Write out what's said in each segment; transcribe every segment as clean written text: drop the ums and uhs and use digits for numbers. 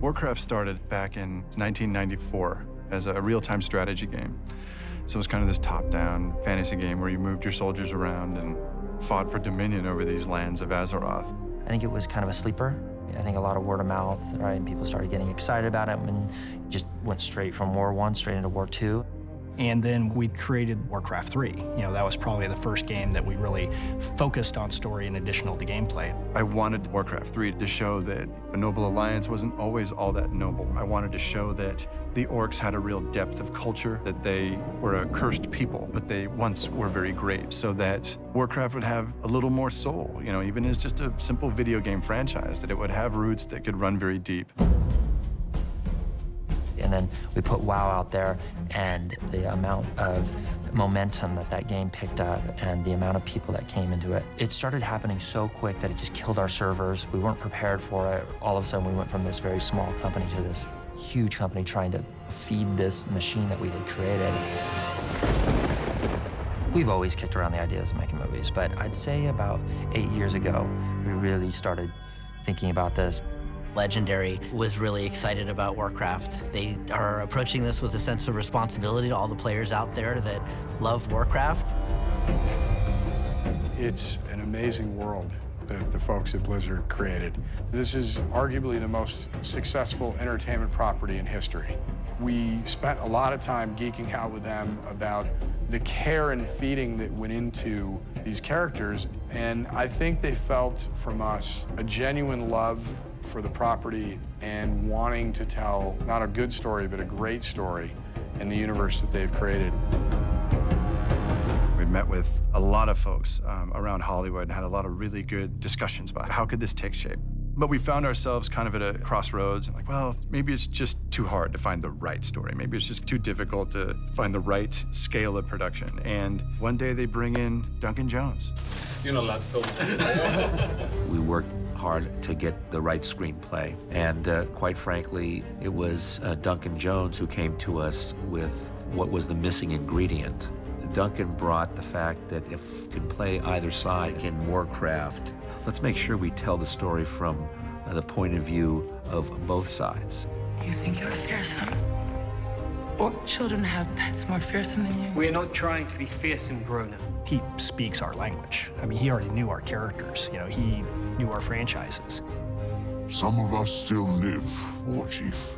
Warcraft started back in 1994 as a real-time strategy game. So it was kind of this top-down fantasy game where you moved your soldiers around and fought for dominion over these lands of Azeroth. I think it was kind of a sleeper. I think a lot of word of mouth, right? And people started getting excited about it and just went straight from War I straight into War II. And then we created Warcraft 3. You know, that was probably the first game that we really focused on story in addition to gameplay. I wanted Warcraft 3 to show that the Noble Alliance wasn't always all that noble. I wanted to show that the orcs had a real depth of culture, that they were a cursed people, but they once were very great, so that Warcraft would have a little more soul, you know, even as just a simple video game franchise, that it would have roots that could run very deep. And then we put WoW out there, and the amount of momentum that that game picked up and the amount of people that came into it, it started happening so quick that it just killed our servers. We weren't prepared for it. All of a sudden, we went from this very small company to this huge company trying to feed this machine that we had created. We've always kicked around the ideas of making movies, but I'd say about 8 years ago, we really started thinking about this. Legendary was really excited about Warcraft. They are approaching this with a sense of responsibility to all the players out there that love Warcraft. It's an amazing world that the folks at Blizzard created. This is arguably the most successful entertainment property in history. We spent a lot of time geeking out with them about the care and feeding that went into these characters, and I think they felt from us a genuine love for the property and wanting to tell not a good story, but a great story in the universe that they've created. We met with a lot of folks around Hollywood and had a lot of really good discussions about how could this take shape. But we found ourselves kind of at a crossroads, like, well, maybe it's just too hard to find the right story. Maybe it's just too difficult to find the right scale of production. And one day they bring in Duncan Jones. You're not allowed to film. We worked hard to get the right screenplay. And quite frankly, it was Duncan Jones who came to us with what was the missing ingredient. Duncan brought the fact that if you can play either side in Warcraft, let's make sure we tell the story from the point of view of both sides. You think you're fearsome? Orc children have pets more fearsome than you. We're not trying to be fearsome, Grona. He speaks our language. I mean, he already knew our characters. You know, he knew our franchises. Some of us still live, War Chief.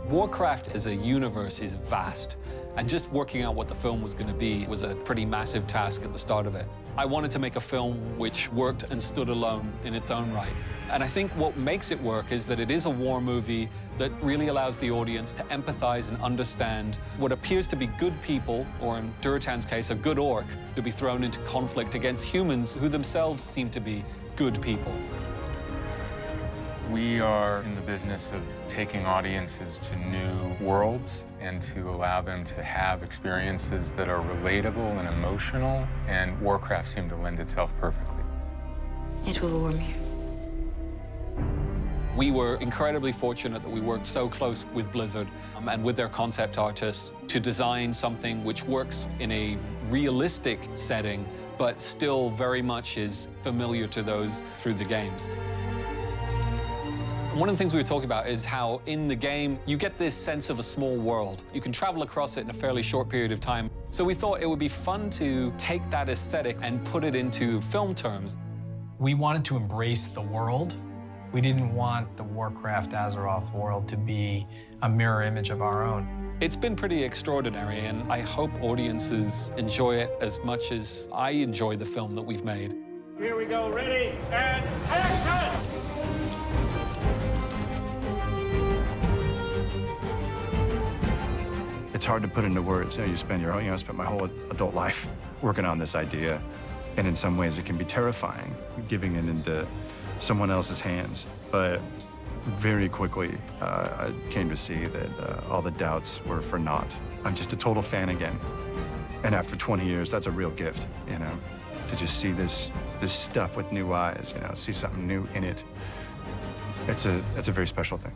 Warcraft as a universe is vast, and just working out what the film was going to be was a pretty massive task at the start of it. I wanted to make a film which worked and stood alone in its own right. And I think what makes it work is that it is a war movie that really allows the audience to empathize and understand what appears to be good people, or in Durotan's case, a good orc, to be thrown into conflict against humans who themselves seem to be good people. We are in the business of taking audiences to new worlds and to allow them to have experiences that are relatable and emotional, and Warcraft seemed to lend itself perfectly. It will warm you. We were incredibly fortunate that we worked so close with Blizzard and with their concept artists to design something which works in a realistic setting, but still very much is familiar to those through the games. One of the things we were talking about is how in the game you get this sense of a small world. You can travel across it in a fairly short period of time. So we thought it would be fun to take that aesthetic and put it into film terms. We wanted to embrace the world. We didn't want the Warcraft Azeroth world to be a mirror image of our own. It's been pretty extraordinary, and I hope audiences enjoy it as much as I enjoy the film that we've made. Here we go, ready, and action! It's hard to put into words. You know, I spent my whole adult life working on this idea, and in some ways it can be terrifying, giving it into someone else's hands. But very quickly, I came to see that all the doubts were for naught. I'm just a total fan again. And after 20 years, that's a real gift, you know, to just see this stuff with new eyes, you know, see something new in it. It's a very special thing.